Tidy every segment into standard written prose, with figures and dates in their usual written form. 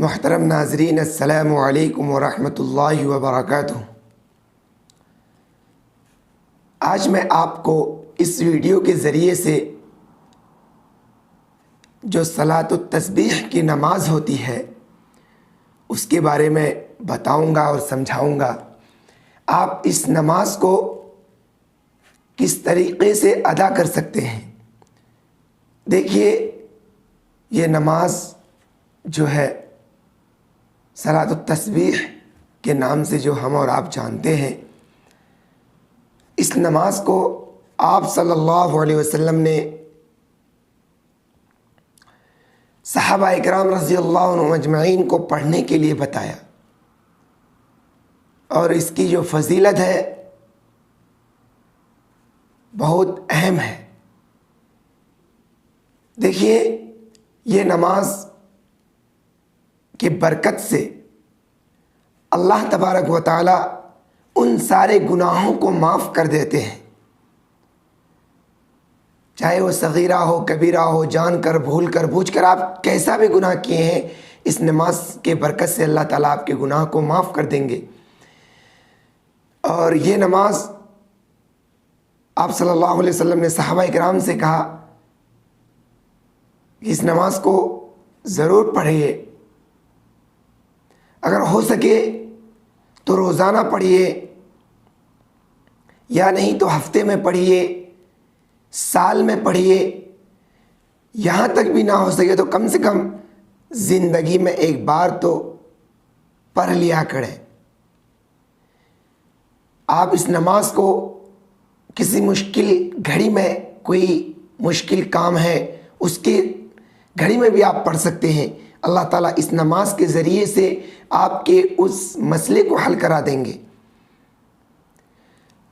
मोहतरम नाज़रीन, अस्सलामु अलैकुम वरहमतुल्लाहि वबरकातुहू। आज मैं आपको इस वीडियो के ज़रिए से जो सलातुत तस्बीह की नमाज़ होती है उसके बारे में बताऊंगा और समझाऊंगा। आप इस नमाज को किस तरीक़े से अदा कर सकते हैं। देखिए, ये नमाज जो है सलातुत तस्बीह के नाम से जो हम और आप जानते हैं, इस नमाज को आप सल्लल्लाहु अलैहि वसल्लम ने सहाबा इकराम रज़ियल्लाहु अन्हुम अजमईन को पढ़ने के लिए बताया और इसकी जो फजीलत है बहुत अहम है। देखिए, ये नमाज की बरकत से अल्लाह तबारक व तआला उन सारे गुनाहों को माफ़ कर देते हैं, चाहे वो सगीरा हो, कबीरा हो, जानकर, भूल कर, बूझ कर आप कैसा भी गुनाह किए हैं, इस नमाज के बरकत से अल्लाह ताला आपके गुनाह को माफ़ कर देंगे। और ये नमाज आप सल्लल्लाहु अलैहि वसल्लम ने सहाबा इकराम से कहा, इस नमाज को ज़रूर पढ़िए, अगर हो सके तो रोज़ाना पढ़िए, या नहीं तो हफ्ते में पढ़िए, साल में पढ़िए, यहाँ तक भी ना हो सके तो कम से कम ज़िंदगी में एक बार तो पढ़ लिया करें। आप इस नमाज को किसी मुश्किल घड़ी में, कोई मुश्किल काम है उसके घड़ी में भी आप पढ़ सकते हैं। अल्लाह ताला इस नमाज के ज़रिए से आपके उस मसले को हल करा देंगे।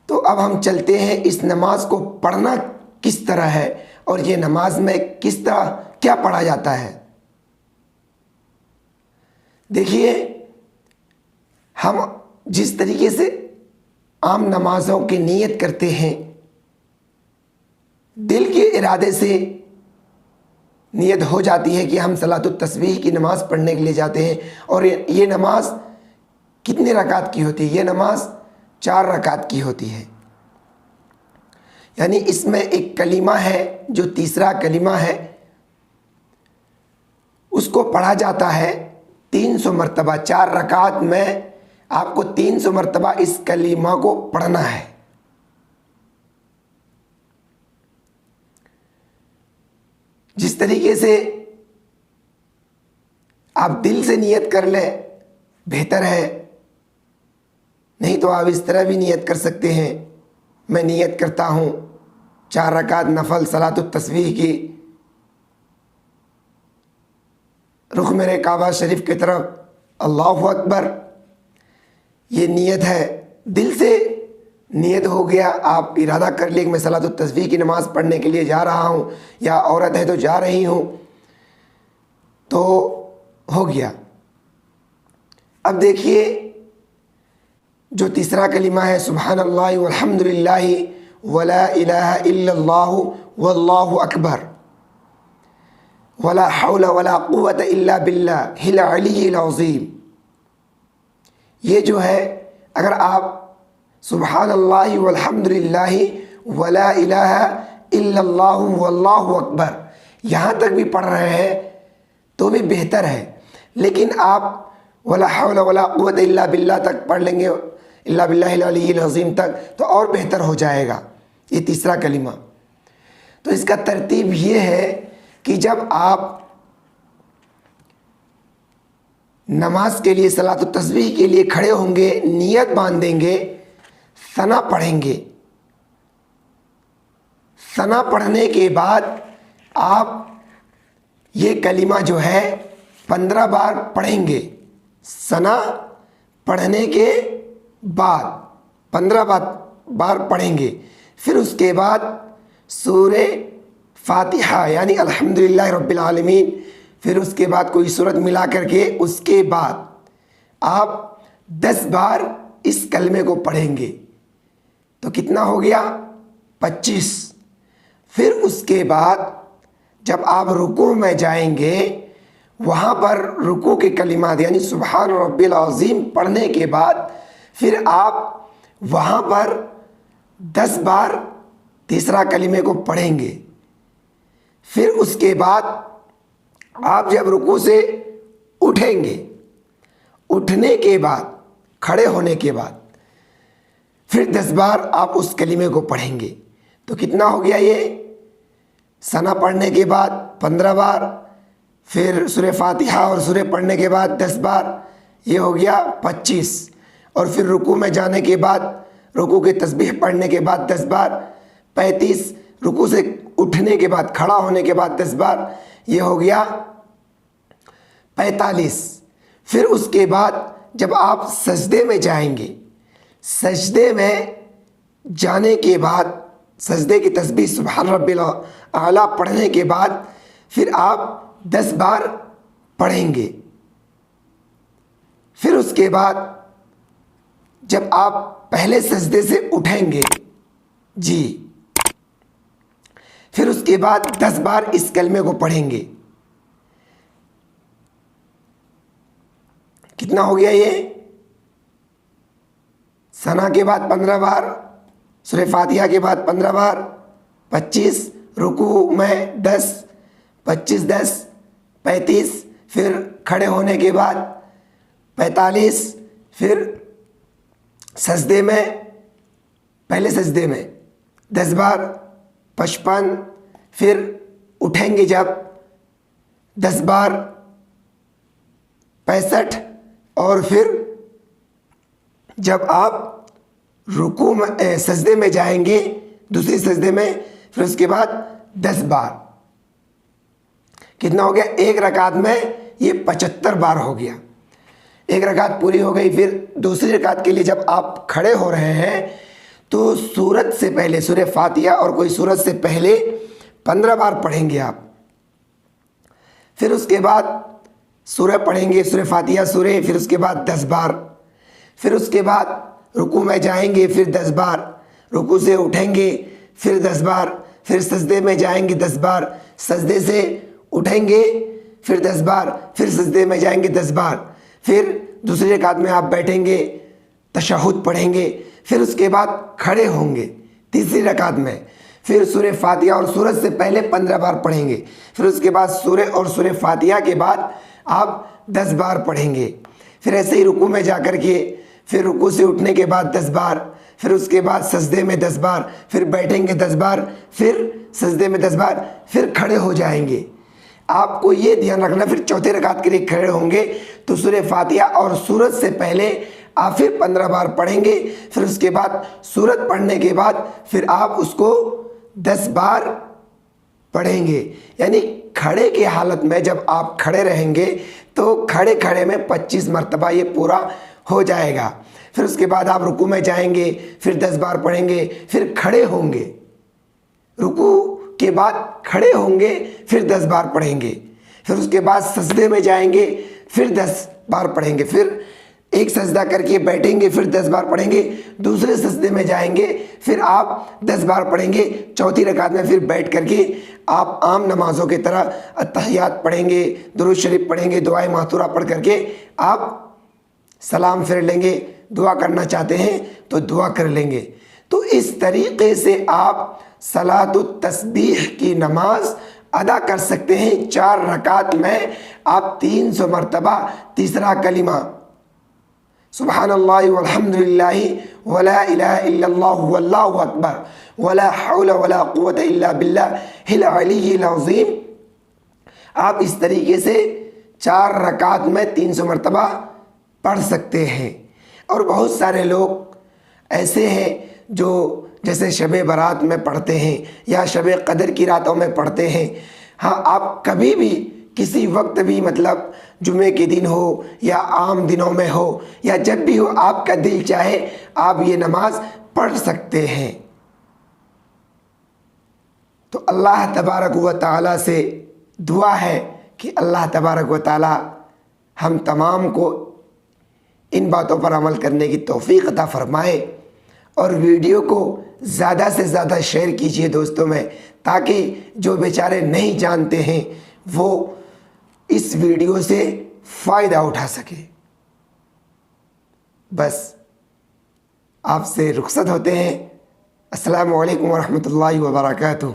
तो अब हम चलते हैं, इस नमाज को पढ़ना किस तरह है और ये नमाज में किस तरह क्या पढ़ा जाता है। देखिए, हम जिस तरीके से आम नमाजों की नीयत करते हैं, दिल के इरादे से नियत हो जाती है कि हम सलातुत तस्बीह की नमाज़ पढ़ने के लिए जाते हैं। और ये नमाज कितने रकात की होती है? ये नमाज 4 रकात की होती है। यानी इसमें एक कलीमा है, जो तीसरा कलीमा है उसको पढ़ा जाता है 300 मरतबा। 4 रकात में आपको 300 मरतबा इस कलीमा को पढ़ना है। जिस तरीके से आप दिल से नियत कर लें बेहतर है, नहीं तो आप इस तरह भी नियत कर सकते हैं, मैं नियत करता हूँ 4 रकात नफल सलातुत तस्बीह की, रुख मेरे काबा शरीफ की तरफ, अल्लाहु अकबर। ये नियत है, दिल से नियत हो गया। आप इरादा कर लिए कि मैं सलातुत तस्बीह की नमाज़ पढ़ने के लिए जा रहा हूँ, या औरत है तो जा रही हूँ, तो हो गया। अब देखिए, जो तीसरा कलिमा है सुब्हानल्लाहि वल्हम्दुलिल्लाहि वला इलाहा इल्लल्लाहु वल्लाहु अकबर वला हौला वला कुव्वता इल्ला बिल्लाहिल अलिय्यिल अज़ीम। ये जो है, अगर आप सुब्हानल्लाहि वल्हम्दुलिल्लाहि वला इलाहा इल्लल्लाहु वल्लाहु अकबर यहाँ तक भी पढ़ रहे हैं तो भी बेहतर है। लेकिन आप वला हौला वला कुव्वता इल्ला बिल्लाह तक पढ़ लेंगे, इल्ला बिल्लाहिल अलिय्यिल अज़ीम तक, तो और बेहतर हो जाएगा ये तीसरा कलिमा। तो इसका तरतीब ये है कि जब आप नमाज के लिए, सलातुत तस्बीह के लिए खड़े होंगे, नियत बांधेंगे, सना पढ़ेंगे। सना पढ़ने के बाद आप ये कलिमा जो है 15 बार पढ़ेंगे। सना पढ़ने के बाद 15 बार पढ़ेंगे। फिर उसके बाद सूरे फातिहा यानी अल्हम्दुलिल्लाह रब्बिल आलमीन, फिर उसके बाद कोई सूरत मिला करके उसके बाद आप 10 बार इस कलमे को पढ़ेंगे। तो कितना हो गया? 25। फिर उसके बाद जब आप रुकू में जाएंगे वहाँ पर रुकू के कलिमात यानी सुभान रब्बिल अज़ीम पढ़ने के बाद फिर आप वहाँ पर 10 बार तीसरा कलिमे को पढ़ेंगे। फिर उसके बाद आप जब रुकू से उठेंगे, उठने के बाद खड़े होने के बाद फिर 10 बार आप उस कलिमे को पढ़ेंगे। तो कितना हो गया ये? सना पढ़ने के बाद 15 बार, फिर सूरह फातिहा और सूरह पढ़ने के बाद 10 बार, ये हो गया 25। और फिर रुकू में जाने के बाद, रुकू के तस्बीह पढ़ने के बाद 10 बार, 35। रुकू से उठने के बाद, खड़ा होने के बाद 10 बार, ये हो गया 45। फिर उसके बाद जब आप सजदे में जाएंगे, सजदे में जाने के बाद सजदे की तस्बीह सुभान रब्बिल आला पढ़ने के बाद फिर आप 10 बार पढ़ेंगे। फिर उसके बाद जब आप पहले सजदे से उठेंगे जी, फिर उसके बाद 10 बार इस कलमे को पढ़ेंगे। कितना हो गया ये? सना के बाद 15 बार, सूरह फातिहा के बाद 15 बार, 25। रुकू में 10, 25 10 35। फिर खड़े होने के बाद 45। फिर सजदे में, पहले सजदे में 10 बार, 55। फिर उठेंगे जब 10 बार, 65। और फिर जब आप रुकू में सजदे में जाएंगे, दूसरी सजदे में, फिर उसके बाद 10 बार। कितना हो गया? एक रकात में ये 75 बार हो गया। एक रकात पूरी हो गई। फिर दूसरी रकात के लिए जब आप खड़े हो रहे हैं तो सूरत से पहले, सूरह फातिहा और कोई सूरत से पहले 15 बार पढ़ेंगे आप। फिर उसके बाद सूरह पढ़ेंगे, सूरह फातिहा सूरह, फिर उसके बाद 10 बार। फिर उसके बाद रुकू में जाएंगे, फिर 10 बार। रुकू से उठेंगे, फिर 10 बार। फिर सजदे में जाएंगे 10 बार, सजदे से उठेंगे, फिर 10 बार। फिर सजदे में जाएंगे 10 बार। फिर दूसरी रकात में आप बैठेंगे, तशहुद पढ़ेंगे। फिर उसके बाद खड़े होंगे तीसरी रकात में। फिर सूरह फातिहा और सूरत से पहले 15 बार पढ़ेंगे। फिर उसके बाद सूरह और सूरह फातिहा के बाद आप 10 बार पढ़ेंगे। फिर ऐसे ही रुकू में जाकर के, फिर रुकू से उठने के बाद 10 बार। फिर उसके बाद सजदे में 10 बार, फिर बैठेंगे 10 बार, फिर सजदे में 10 बार, फिर खड़े हो जाएंगे। आपको ये ध्यान रखना, फिर चौथे रकात के लिए खड़े होंगे तो सूरह फातिहा और सूरत से पहले आप फिर 15 बार पढ़ेंगे। फिर उसके बाद सूरत पढ़ने के बाद फिर आप उसको 10 बार पढ़ेंगे। यानी खड़े की हालत में जब आप खड़े रहेंगे तो खड़े खड़े में 25 मरतबा ये पूरा हो जाएगा। फिर उसके बाद आप रुकू में जाएंगे, फिर 10 बार पढ़ेंगे, फिर खड़े होंगे, रुकू के बाद खड़े होंगे, फिर 10 बार पढ़ेंगे। फिर उसके बाद सजदे में जाएंगे, फिर 10 बार पढ़ेंगे। फिर एक सजदा करके बैठेंगे, फिर 10 बार पढ़ेंगे। दूसरे सजदे में जाएंगे, फिर आप 10 बार पढ़ेंगे। चौथी रकात में फिर बैठ करके आप आम नमाजों की तरह अत्तहियात पढ़ेंगे, दुरूद शरीफ पढ़ेंगे, दुआए मातूरा पढ़ करके आप सलाम फिर लेंगे। दुआ करना चाहते हैं तो दुआ कर लेंगे। तो इस तरीक़े से आप सलातुत तस्बीह की नमाज अदा कर सकते हैं। 4 रकात में आप 300 मरतबा तीसरा कलिमा सुबहानल्लाहि वल्हम्दुलिल्लाहि वला इलाहा इल्लल्लाहु वल्लाहु अकबर वला हौला वला कुव्वता इल्ला बिल्लाहिल अलिय्यिल अज़ीम, आप इस तरीके से 4 रकात में 300 मरतबा पढ़ सकते हैं। और बहुत सारे लोग ऐसे हैं जो जैसे शब बारात में पढ़ते हैं या शब कदर की रातों में पढ़ते हैं। हाँ, आप कभी भी किसी वक्त भी, मतलब जुमे के दिन हो या आम दिनों में हो या जब भी हो, आपका दिल चाहे आप ये नमाज पढ़ सकते हैं। तो अल्लाह तबारक व तआला से दुआ है कि अल्लाह तबारक व तआला हम तमाम को इन बातों पर अमल करने की तौफीक अता फ़रमाए। और वीडियो को ज़्यादा से ज़्यादा शेयर कीजिए दोस्तों में, ताकि जो बेचारे नहीं जानते हैं वो इस वीडियो से फ़ायदा उठा सके। बस आपसे रुखसत होते हैं। अस्सलामु अलैकुम वरहमतुल्लाहि वबरकातुहू।